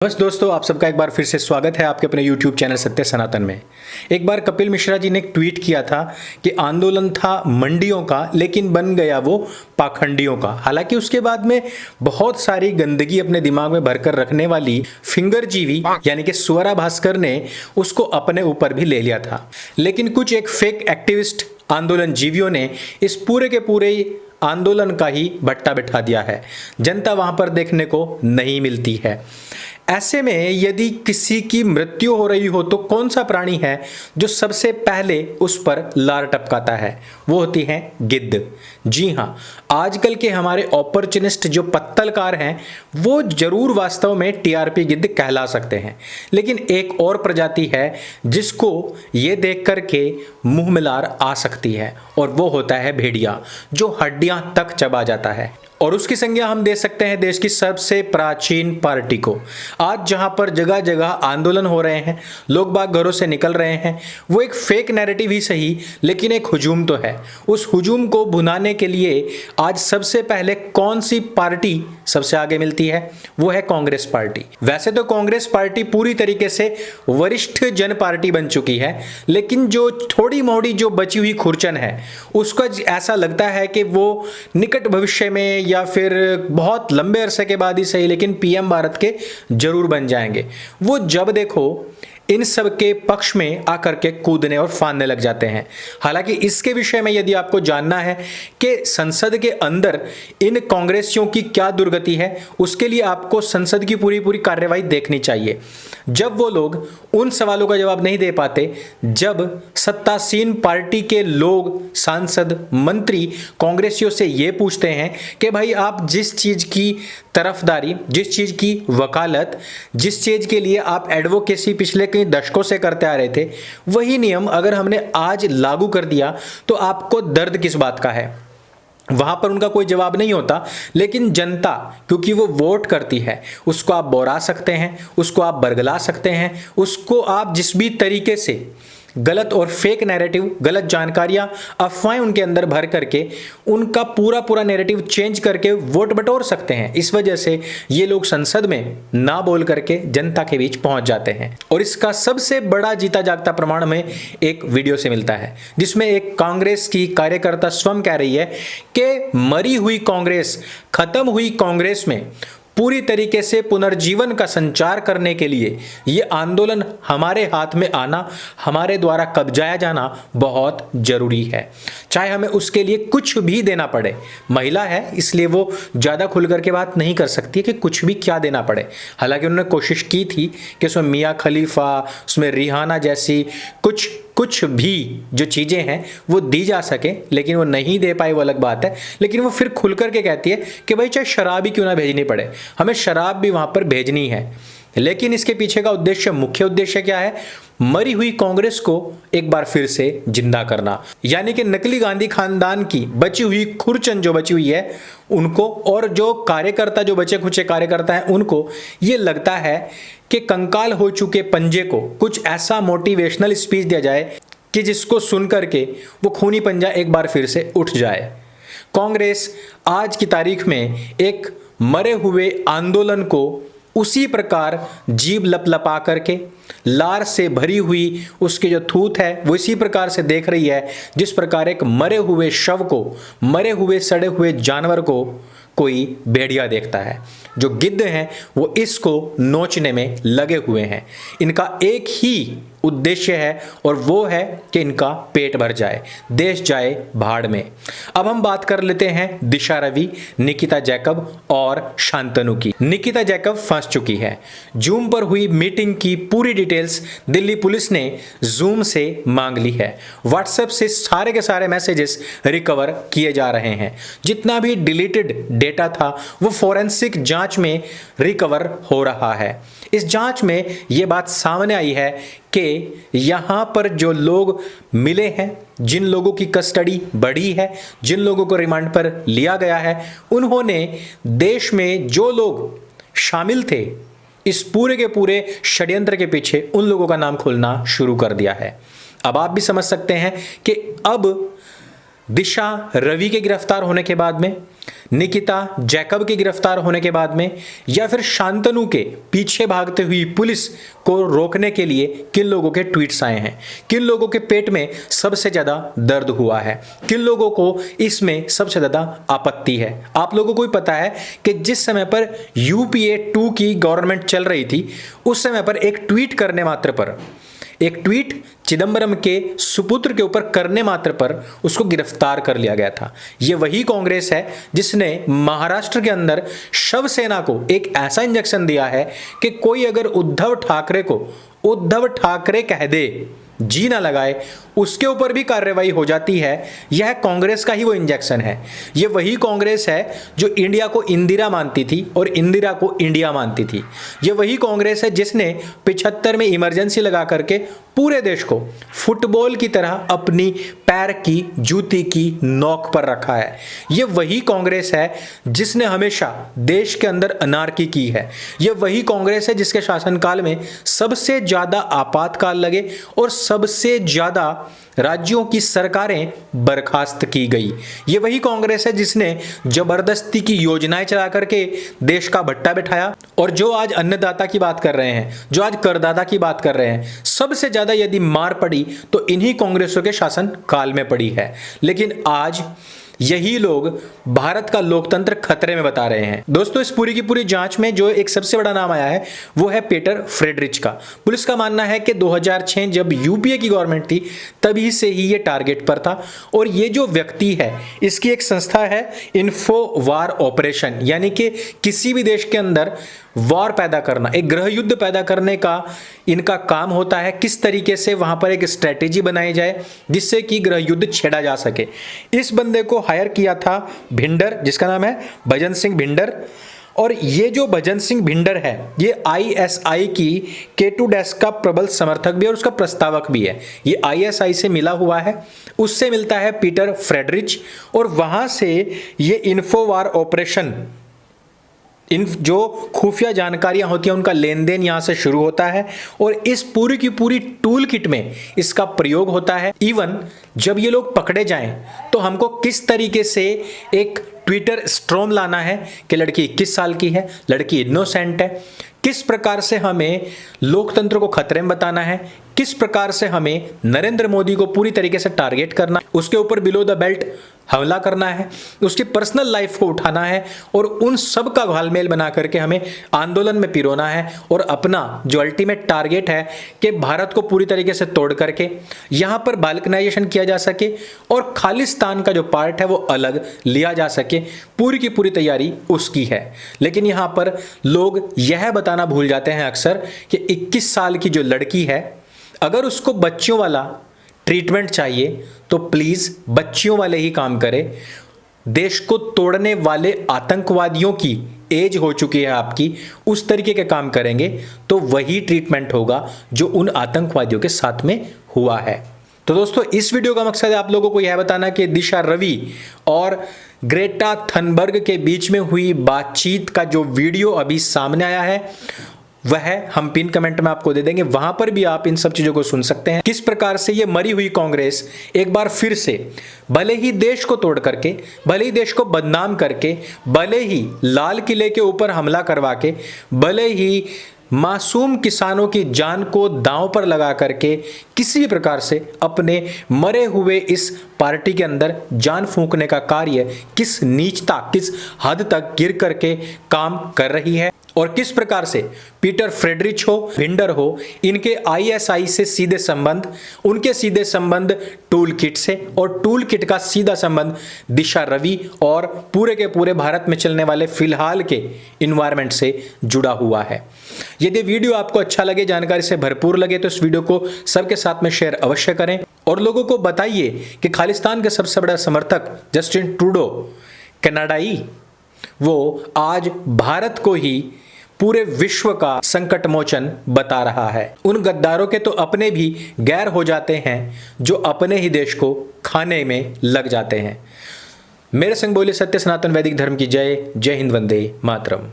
बस दोस्तों, आप सबका एक बार फिर से स्वागत है आपके अपने YouTube चैनल सत्य सनातन में। एक बार कपिल मिश्रा जी ने एक ट्वीट किया था कि आंदोलन था मंडियों का लेकिन बन गया वो पाखंडियों का। हालांकि उसके बाद में बहुत सारी गंदगी अपने दिमाग में भरकर रखने वाली फिंगर जीवी यानी कि स्वरा भास्कर ने उसको अपने ऊपर भी ले लिया था। लेकिन कुछ एक फेक एक्टिविस्ट आंदोलन जीवियों ने इस पूरे के पूरे आंदोलन का ही भट्टा बिठा दिया है। जनता वहां पर देखने को नहीं मिलती है। ऐसे में यदि किसी की मृत्यु हो रही हो तो कौन सा प्राणी है जो सबसे पहले उस पर लार टपकाता है? वो होती है गिद्ध। जी हाँ, आजकल के हमारे अपॉर्चुनिस्ट जो पत्तलकार हैं वो जरूर वास्तव में टीआरपी गिद्ध कहला सकते हैं। लेकिन एक और प्रजाति है जिसको ये देख करके मुंह में लार आ सकती है और वो होता है भेड़िया, जो हड्डियां तक चबा जाता है। और उसकी संज्ञा हम दे सकते हैं देश की सबसे प्राचीन पार्टी को। आज जहां पर जगह जगह आंदोलन हो रहे हैं, लोग बाग घरों से निकल रहे हैं, वो एक फेक नैरेटिव ही सही लेकिन एक हुजूम तो है। उस हुजूम को भुनाने के लिए आज सबसे पहले कौन सी पार्टी सबसे आगे मिलती है? वो है कांग्रेस पार्टी। वैसे तो कांग्रेस पार्टी पूरी तरीके से वरिष्ठ जन पार्टी बन चुकी है, लेकिन जो थोड़ी मोड़ी जो बची हुई खुरचन है उसका ऐसा लगता है कि वो निकट भविष्य में या फिर बहुत लंबे अरसे के बाद ही सही लेकिन पीएम भारत के जरूर बन जाएंगे। वो जब देखो इन सब के पक्ष में आकर के कूदने और फांदने लग जाते हैं। हालांकि इसके विषय में यदि आपको जानना है कि संसद के अंदर इन कांग्रेसियों की क्या दुर्गति है, उसके लिए आपको संसद की पूरी पूरी कार्यवाही देखनी चाहिए। जब वो लोग उन सवालों का जवाब नहीं दे पाते, जब सत्तासीन पार्टी के लोग, सांसद, मंत्री कांग्रेसियों से ये पूछते हैं कि भाई आप जिस चीज की तरफदारी, जिस चीज की वकालत, जिस चीज के लिए आप एडवोकेसी पिछले कई दशकों से करते आ रहे थे, वही नियम अगर हमने आज लागू कर दिया तो आपको दर्द किस बात का है? वहां पर उनका कोई जवाब नहीं होता। लेकिन जनता, क्योंकि वो वोट करती है, उसको आप बोरा सकते हैं, उसको आप बरगला सकते हैं, उसको आप जिस भी तरीके से गलत और फेक नैरेटिव, गलत जानकारियां, अफवाहें उनके अंदर भर करके उनका पूरा पूरा नैरेटिव चेंज करके वोट बटोर सकते हैं। इस वजह से ये लोग संसद में ना बोल करके जनता के बीच पहुंच जाते हैं। और इसका सबसे बड़ा जीता जागता प्रमाण हमें एक वीडियो से मिलता है, जिसमें एक कांग्रेस की कार्यकर्ता स्वयं कह रही है कि मरी हुई कांग्रेस, खत्म हुई कांग्रेस में पूरी तरीके से पुनर्जीवन का संचार करने के लिए ये आंदोलन हमारे हाथ में आना, हमारे द्वारा कब्जाया जाना बहुत जरूरी है, चाहे हमें उसके लिए कुछ भी देना पड़े। महिला है इसलिए वो ज़्यादा खुल करके बात नहीं कर सकती कि कुछ भी क्या देना पड़े। हालांकि उन्होंने कोशिश की थी कि उसमें मियाँ खलीफा, उसमें रिहाना जैसी कुछ भी जो चीज़ें हैं वो दी जा सके, लेकिन वो नहीं दे पाई, वो अलग बात है। लेकिन वो फिर खुल करके कहती है कि भाई चाहे शराब ही क्यों ना भेजनी पड़े, हमें शराब भी वहां पर भेजनी है। लेकिन इसके पीछे का उद्देश्य, मुख्य उद्देश्य क्या है? मरी हुई कांग्रेस को एक बार फिर से जिंदा करना, यानी कि नकली गांधी खानदान की बची हुई खुरचन जो बची हुई है उनको, और जो कार्यकर्ता, जो बचे खुचे कार्यकर्ता हैं उनको ये लगता है कि कंकाल हो चुके पंजे को कुछ ऐसा मोटिवेशनल स्पीच दिया जाए कि जिसको सुन करके वो खूनी पंजा एक बार फिर से उठ जाए। कांग्रेस आज की तारीख में एक मरे हुए आंदोलन को उसी प्रकार जीभ लपलपा करके, लार से भरी हुई उसके जो थूत है वो इसी प्रकार से देख रही है जिस प्रकार एक मरे हुए शव को, मरे हुए सड़े हुए जानवर को कोई भेड़िया देखता है। जो गिद्ध हैं वो इसको नोचने में लगे हुए हैं। इनका एक ही उद्देश्य है और वो है कि इनका पेट भर जाए, देश जाए भाड़ में। अब हम बात कर लेते हैं दिशा रवि, निकिता जैकब और शांतनु की। निकिता जैकब फंस चुकी है। जूम पर हुई मीटिंग की पूरी डिटेल्स दिल्ली पुलिस ने जूम से मांग ली है। व्हाट्सएप से सारे के सारे मैसेजेस रिकवर किए जा रहे हैं। जितना भी डिलीटेड डेटा था वो फोरेंसिक जांच में रिकवर हो रहा है। इस जांच में यह बात सामने आई है कि यहां पर जो लोग मिले हैं, जिन लोगों की कस्टडी बढ़ी है, जिन लोगों को रिमांड पर लिया गया है, उन्होंने देश में जो लोग शामिल थे इस पूरे के पूरे षड्यंत्र के पीछे, उन लोगों का नाम खोलना शुरू कर दिया है। अब आप भी समझ सकते हैं कि अब दिशा रवि के गिरफ्तार होने के बाद में, निकिता जैकब के गिरफ्तार होने के बाद में, या फिर शांतनु के पीछे भागते हुई पुलिस को रोकने के लिए किन लोगों के ट्वीट्स आए हैं, किन लोगों के पेट में सबसे ज्यादा दर्द हुआ है, किन लोगों को इसमें सबसे ज्यादा आपत्ति है। आप लोगों को भी पता है कि जिस समय पर यूपीए 2 की गवर्नमेंट चल रही थी, उस समय पर एक ट्वीट चिदंबरम के सुपुत्र के ऊपर करने मात्र पर उसको गिरफ्तार कर लिया गया था। यह वही कांग्रेस है जिसने महाराष्ट्र के अंदर शव सेना को एक ऐसा इंजेक्शन दिया है कि कोई अगर उद्धव ठाकरे को उद्धव ठाकरे कह दे, जी ना लगाए, उसके ऊपर भी कार्रवाई हो जाती है। यह कांग्रेस का ही वो इंजेक्शन है। यह वही कांग्रेस है जो इंडिया को इंदिरा मानती थी और इंदिरा को इंडिया मानती थी। यह वही कांग्रेस है जिसने 75 में इमरजेंसी लगा करके पूरे देश को फुटबॉल की तरह अपनी पैर की जूती की नोक पर रखा है। यह वही कांग्रेस है जिसने हमेशा देश के अंदर अनार्की की है। यह वही कांग्रेस है जिसके शासनकाल में सबसे ज्यादा आपातकाल लगे और सबसे ज्यादा राज्यों की सरकारें बर्खास्त की गई। ये वही कांग्रेस है जिसने जबरदस्ती की योजनाएं चला करके देश का भट्टा बिठाया, और जो आज अन्नदाता की बात कर रहे हैं, जो आज करदाता की बात कर रहे हैं, सबसे ज्यादा यदि मार पड़ी तो इन्हीं कांग्रेसों के शासन काल में पड़ी है। लेकिन आज यही लोग भारत का लोकतंत्र खतरे में बता रहे हैं। दोस्तों, इस पूरी की पूरी जांच में जो एक सबसे बड़ा नाम आया है वो है पीटर फ्रेडरिच का। पुलिस का मानना है कि 2006 जब यूपीए की गवर्नमेंट थी तभी से ही ये टारगेट पर था, और ये जो व्यक्ति है इसकी एक संस्था है इन्फो वार ऑपरेशन, यानी कि किसी भी देश के अंदर वॉर पैदा करना, एक गृह युद्ध पैदा करने का इनका काम होता है। किस तरीके से वहां पर एक स्ट्रेटेजी बनाई जाए जिससे कि गृह युद्ध छेड़ा जा सके। इस बंदे को हायर किया था भिंडर, जिसका नाम है भजन सिंह भिंडर, और ये जो भजन सिंह भिंडर है ये आईएसआई की K2 डेस्क का प्रबल समर्थक भी है और उसका प्रस्तावक भी है। ये आईएसआई से मिला हुआ है, उससे मिलता है पीटर फ्रेडरिच, और वहां से ये इन्फोवार ऑपरेशन, इन जो खुफिया जानकारियां होती हैं उनका लेन देन यहां से शुरू होता है, और इस पूरी की पूरी टूल किट में इसका प्रयोग होता है। इवन जब ये लोग पकड़े जाएं तो हमको किस तरीके से एक ट्विटर स्ट्रॉम लाना है कि लड़की 21 साल की है, लड़की इनोसेंट है, किस प्रकार से हमें लोकतंत्र को खतरे में बताना है, किस प्रकार से हमें नरेंद्र मोदी को पूरी तरीके से टारगेट करना, उसके ऊपर बिलो द बेल्ट हमला करना है, उसकी पर्सनल लाइफ को उठाना है, और उन सब का घालमेल बना करके हमें आंदोलन में पिरोना है, और अपना जो अल्टीमेट टारगेट है कि भारत को पूरी तरीके से तोड़ करके यहां पर बाल्कनाइजेशन किया जा सके और खालिस्तान का जो पार्ट है वो अलग लिया जा सके, पूरी की पूरी तैयारी उसकी है। लेकिन यहां पर लोग यह बताना भूल जाते हैं अक्सर कि 21 साल की जो लड़की है, अगर उसको बच्चियों वाला ट्रीटमेंट चाहिए तो प्लीज बच्चियों वाले ही काम करे। देश को तोड़ने वाले आतंकवादियों की एज हो चुकी है आपकी, उस तरीके के काम करेंगे तो वही ट्रीटमेंट होगा जो उन आतंकवादियों के साथ में हुआ है। तो दोस्तों, इस वीडियो का मकसद है आप लोगों को यह बताना कि दिशा रवि और ग्रेटा थनबर्ग के बीच में हुई बातचीत का जो वीडियो अभी सामने आया है वह हम पिन कमेंट में आपको दे देंगे, वहां पर भी आप इन सब चीजों को सुन सकते हैं। किस प्रकार से ये मरी हुई कांग्रेस एक बार फिर से भले ही देश को तोड़ करके, भले ही देश को बदनाम करके, भले ही लाल किले के ऊपर हमला करवा के, भले ही मासूम किसानों की जान को दांव पर लगा करके किसी भी प्रकार से अपने मरे हुए इस पार्टी के अंदर जान फूंकने का कार्य किस नीचता, किस हद तक गिर करके काम कर रही है, और किस प्रकार से पीटर फ्रेडरिच हो, भिंडर हो, इनके आईएसआई से सीधे संबंध, उनके सीधे संबंध टूल किट से, और टूल किट का सीधा संबंध दिशा रवि और पूरे के पूरे भारत में चलने वाले फिलहाल के इन्वायरमेंट से जुड़ा हुआ है। यदि वीडियो आपको अच्छा लगे, जानकारी से भरपूर लगे, तो इस वीडियो को सबके साथ में शेयर अवश्य करें, और लोगों को बताइए कि खालिस्तान के सबसे बड़ा समर्थक जस्टिन ट्रूडो कनाडाई, वो आज भारत को ही पूरे विश्व का संकट मोचन बता रहा है। उन गद्दारों के तो अपने भी गैर हो जाते हैं जो अपने ही देश को खाने में लग जाते हैं। मेरे संग बोले सत्य सनातन वैदिक धर्म की जय। जय हिंद, वंदे मातरम।